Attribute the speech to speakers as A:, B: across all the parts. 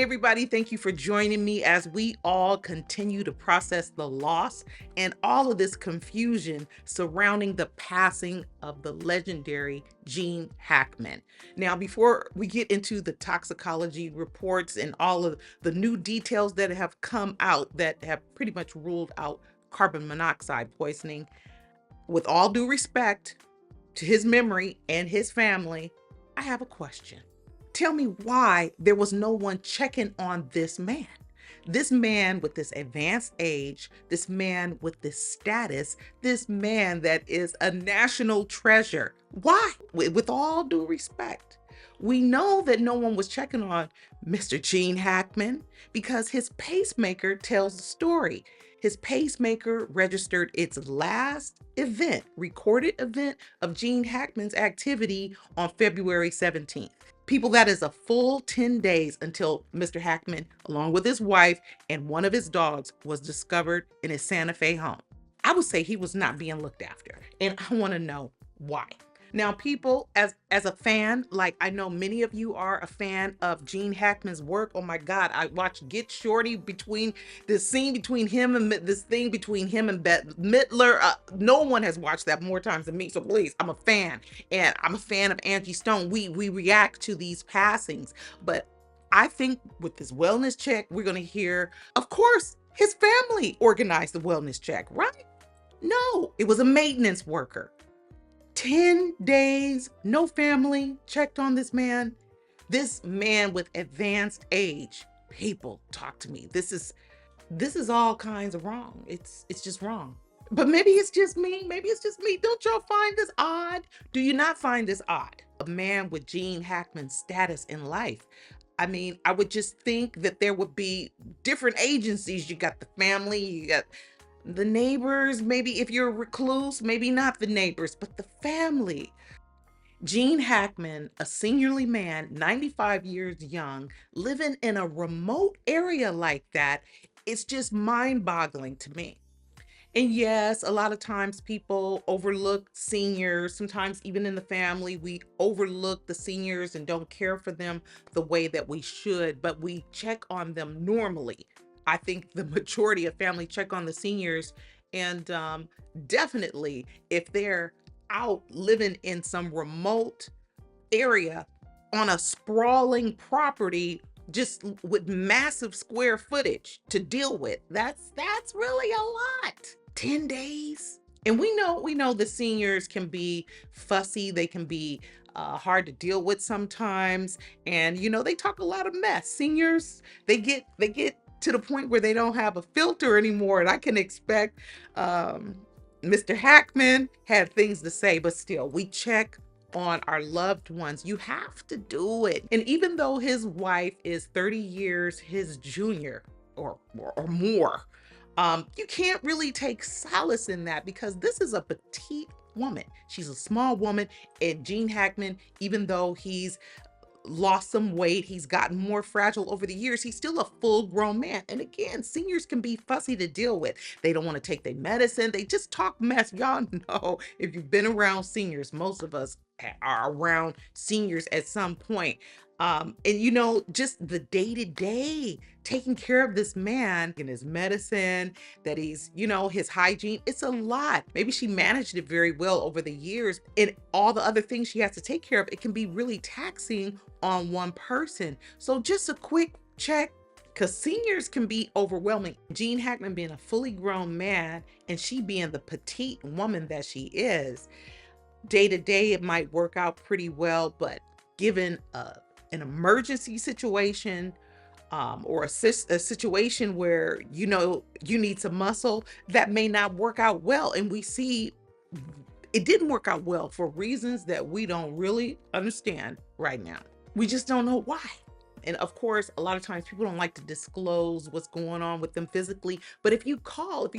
A: everybody. Thank you for joining me as we all continue to process the loss and all of this confusion surrounding the passing of the legendary Gene Hackman. Now, before we get into the toxicology reports and all of the new details that have come out that have pretty much ruled out carbon monoxide poisoning, with all due respect to his memory and his family, I have a question. Tell me why there was no one checking on this man. This man with this advanced age, this man with this status, this man that is a national treasure. Why? With all due respect. We know that no one was checking on Mr. Gene Hackman because his pacemaker tells the story. His pacemaker registered its last event, recorded event of Gene Hackman's activity on February 17th. People, that is a full 10 days until Mr. Hackman, along with his wife and one of his dogs, was discovered in his Santa Fe home. I would say he was not being looked after, and I want to know why. Now, people, as a fan, like I know many of you are a fan of Gene Hackman's work. Oh my God, I watched Get Shorty, between this scene between him and this thing between him and Bette Midler. No one has watched that more times than me. So please, I'm a fan, and I'm a fan of Angie Stone. We react to these passings, but I think with this wellness check, we're going to hear, of course, his family organized the wellness check, right? No, it was a maintenance worker. 10 days, no family checked on this man. This man with advanced age. People, talk to me. This is all kinds of wrong. It's just wrong. But maybe it's just me. Maybe it's just me. Don't y'all find this odd? Do you not find this odd? A man with Gene Hackman's status in life. I mean, I would just think that there would be different agencies. You got the family, you got the neighbors, maybe if you're a recluse, maybe not the neighbors, but the family. Gene Hackman, a seniorly man, 95 years young, living in a remote area like that, it's just mind-boggling to me. And yes, a lot of times people overlook seniors. Sometimes even in the family, we overlook the seniors and don't care for them the way that we should, but we check on them normally. I think the majority of family check on the seniors, and definitely if they're out living in some remote area on a sprawling property just with massive square footage to deal with, that's really a lot. 10 days. And we know the seniors can be fussy, they can be hard to deal with sometimes, and they talk a lot of mess. Seniors, they get to the point where they don't have a filter anymore, and I can expect Mr. Hackman had things to say, but still, we check on our loved ones. You have to do it. And even though his wife is 30 years his junior or more, you can't really take solace in that because this is a petite woman. She's a small woman, and Gene Hackman, even though he's lost some weight, he's gotten more fragile over the years, he's still a full-grown man. And again, seniors can be fussy to deal with. They don't want to take their medicine. They just talk mess. Y'all know, if you've been around seniors, most of us are around seniors at some point. And just the day-to-day taking care of this man and his medicine, that he's, his hygiene, it's a lot. Maybe she managed it very well over the years, and all the other things she has to take care of, it can be really taxing on one person. So just a quick check, because seniors can be overwhelming. Gene Hackman being a fully grown man and she being the petite woman that she is, day to day it might work out pretty well, but given an emergency situation, or a situation where you need some muscle, that may not work out well. And we see it didn't work out well for reasons that we don't really understand right now. We just don't know why. And of course, a lot of times people don't like to disclose what's going on with them physically. But if you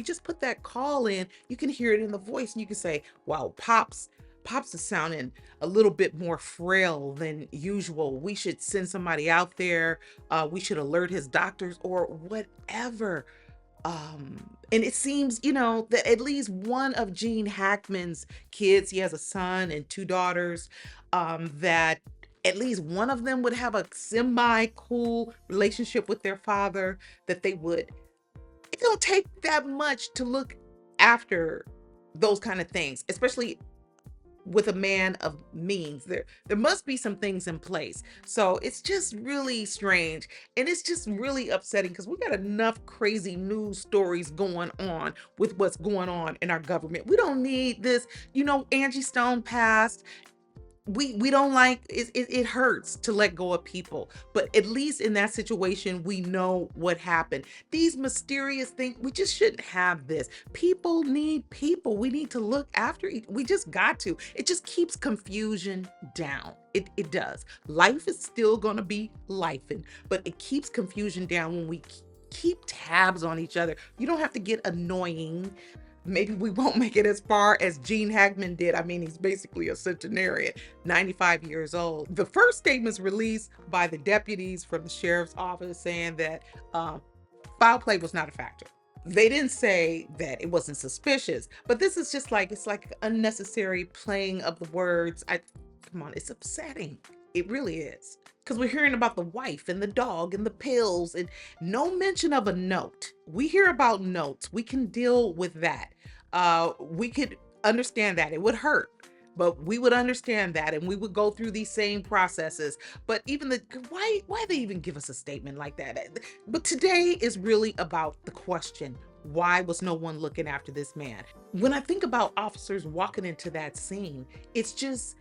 A: just put that call in, you can hear it in the voice, and you can say, wow, Pops is sounding a little bit more frail than usual. We should send somebody out there. We should alert his doctors or whatever. And it seems, that at least one of Gene Hackman's kids, he has a son and two daughters, that at least one of them would have a semi-cool relationship with their father, that they would, it don't take that much to look after those kind of things, especially with a man of means. There must be some things in place. So it's just really strange, and it's just really upsetting because we got enough crazy news stories going on with what's going on in our government. We don't need this. Angie Stone passed. We don't like it, it hurts to let go of people, but at least in that situation we know what happened. These mysterious things, we just shouldn't have this. People need people. We need to look after we just got to. It just keeps confusion down. It does. Life is still gonna be lifing, but it keeps confusion down when we keep tabs on each other. You don't have to get annoying. Maybe we won't make it as far as Gene Hackman did. I mean, he's basically a centenarian, 95 years old. The first statements released by the deputies from the sheriff's office saying that foul play was not a factor. They didn't say that it wasn't suspicious, but this is just like, it's like unnecessary playing of the words. Come on, it's upsetting. It really is. Because we're hearing about the wife and the dog and the pills and no mention of a note. We hear about notes. We can deal with that. We could understand that. It would hurt, but we would understand that and we would go through these same processes. But even why they even give us a statement like that? But today is really about the question: why was no one looking after this man? When I think about officers walking into that scene, it's just,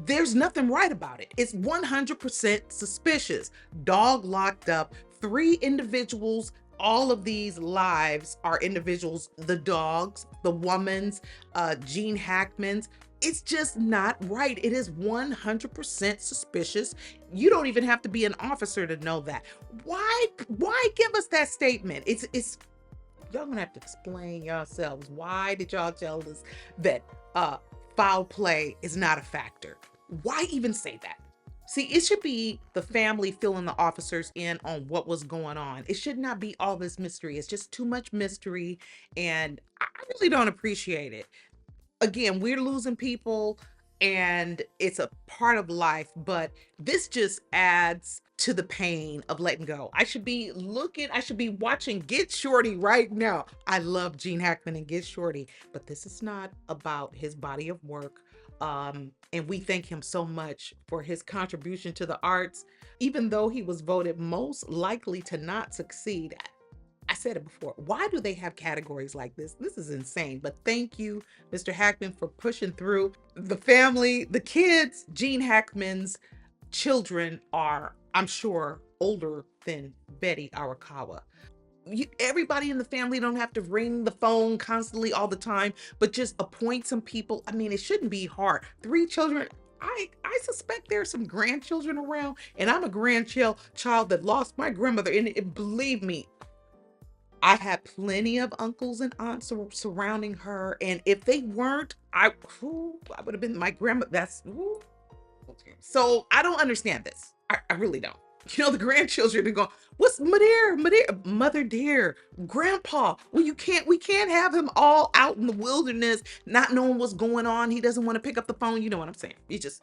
A: there's nothing right about it. It's 100% suspicious. Dog locked up, 3 individuals. All of these lives are individuals, the dog's, the woman's, Gene Hackman's. It's just not right. It is 100% suspicious. You don't even have to be an officer to know that. Why give us that statement? It's y'all gonna have to explain yourselves. Why did y'all tell us that foul play is not a factor? Why even say that? See, it should be the family filling the officers in on what was going on. It should not be all this mystery. It's just too much mystery, and I really don't appreciate it. Again, we're losing people and it's a part of life, but this just adds to the pain of letting go. I should be watching Get Shorty right now. I love Gene Hackman and Get Shorty, but this is not about his body of work. And we thank him so much for his contribution to the arts, even though he was voted most likely to not succeed. I said it before. Why do they have categories like this? This is insane. But thank you, Mr. Hackman, for pushing through. The family, the kids, Gene Hackman's children are, I'm sure, older than Betty Arakawa. Everybody in the family don't have to ring the phone constantly all the time, but just appoint some people. I mean, it shouldn't be hard. 3 children. I suspect there's some grandchildren around, and I'm a grandchild that lost my grandmother. And believe me, I had plenty of uncles and aunts surrounding her, and if they weren't, I would have been my grandma. So I don't understand this. I really don't. The grandchildren are going, "What's mother dear, grandpa? Well, we can't have him all out in the wilderness, not knowing what's going on. He doesn't want to pick up the phone. You know what I'm saying? You just."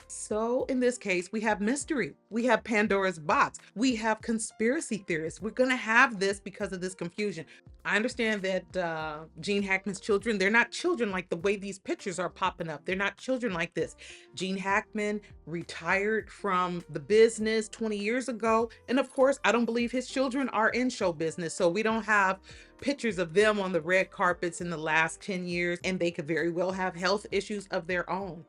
A: So in this case, we have mystery. We have Pandora's box. We have conspiracy theorists. We're going to have this because of this confusion. I understand that Gene Hackman's children, they're not children like the way these pictures are popping up. They're not children like this. Gene Hackman retired from the business 20 years ago. And of course, I don't believe his children are in show business. So we don't have pictures of them on the red carpets in the last 10 years. And they could very well have health issues of their own.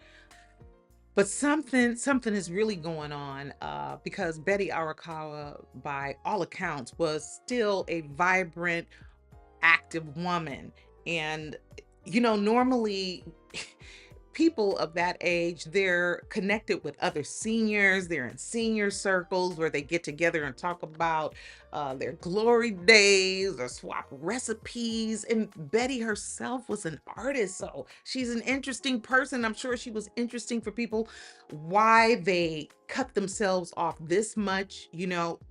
A: But something is really going on because Betty Arakawa, by all accounts, was still a vibrant, active woman. And, normally people of that age, they're connected with other seniors. They're in senior circles where they get together and talk about their glory days or swap recipes. And Betty herself was an artist, so she's an interesting person. I'm sure she was interesting for people. Why they cut themselves off this much,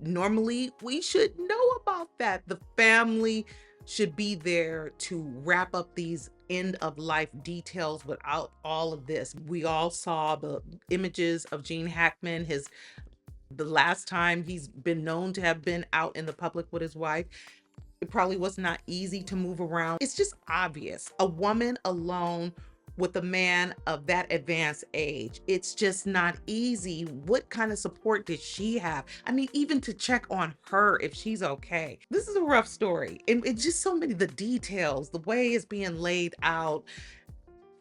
A: normally we should know about that. The family should be there to wrap up these end of life details without all of this. We all saw the images of Gene Hackman, his the last time he's been known to have been out in the public with his wife. It probably was not easy to move around. It's just obvious. A woman alone with a man of that advanced age, it's just not easy. What kind of support did she have? I mean, even to check on her if she's okay. This is a rough story. And it's just so many, the details, the way it's being laid out,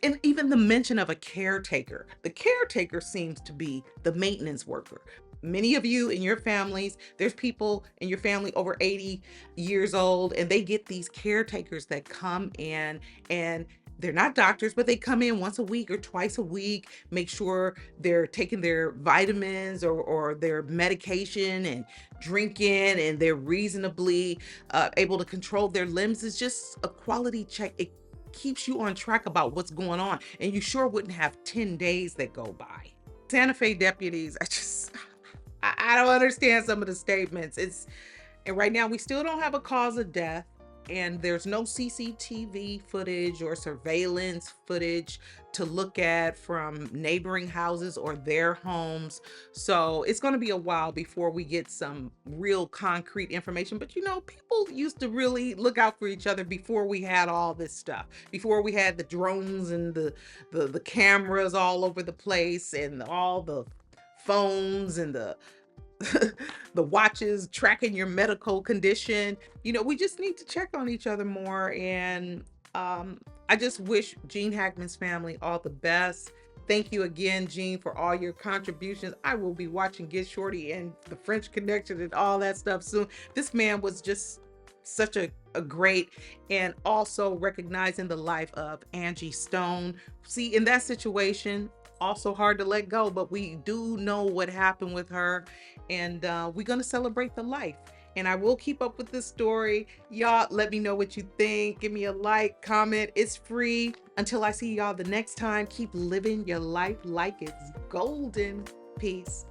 A: and even the mention of a caretaker. The caretaker seems to be the maintenance worker. Many of you in your families, there's people in your family over 80 years old, and they get these caretakers that come in, and they're not doctors, but they come in once a week or twice a week, make sure they're taking their vitamins or their medication and drinking, and they're reasonably able to control their limbs. It's just a quality check. It keeps you on track about what's going on, and you sure wouldn't have 10 days that go by. Santa Fe deputies, I don't understand some of the statements. And right now we still don't have a cause of death, and there's no CCTV footage or surveillance footage to look at from neighboring houses or their homes. So it's going to be a while before we get some real concrete information. But people used to really look out for each other before we had all this stuff, before we had the drones and the cameras all over the place, and all the phones and the the watches tracking your medical condition. We just need to check on each other more. And I just wish Gene Hackman's family all the best. Thank you again, Gene, for all your contributions. I will be watching Get Shorty and the French Connection and all that stuff soon. This man was just such a great, and also recognizing the life of Angie Stone. See, in that situation, also hard to let go, but we do know what happened with her, and we're going to celebrate the life. And I will keep up with this story. Y'all, let me know what you think. Give me a like, comment. It's free. Until I see y'all the next time, keep living your life like it's golden. Peace.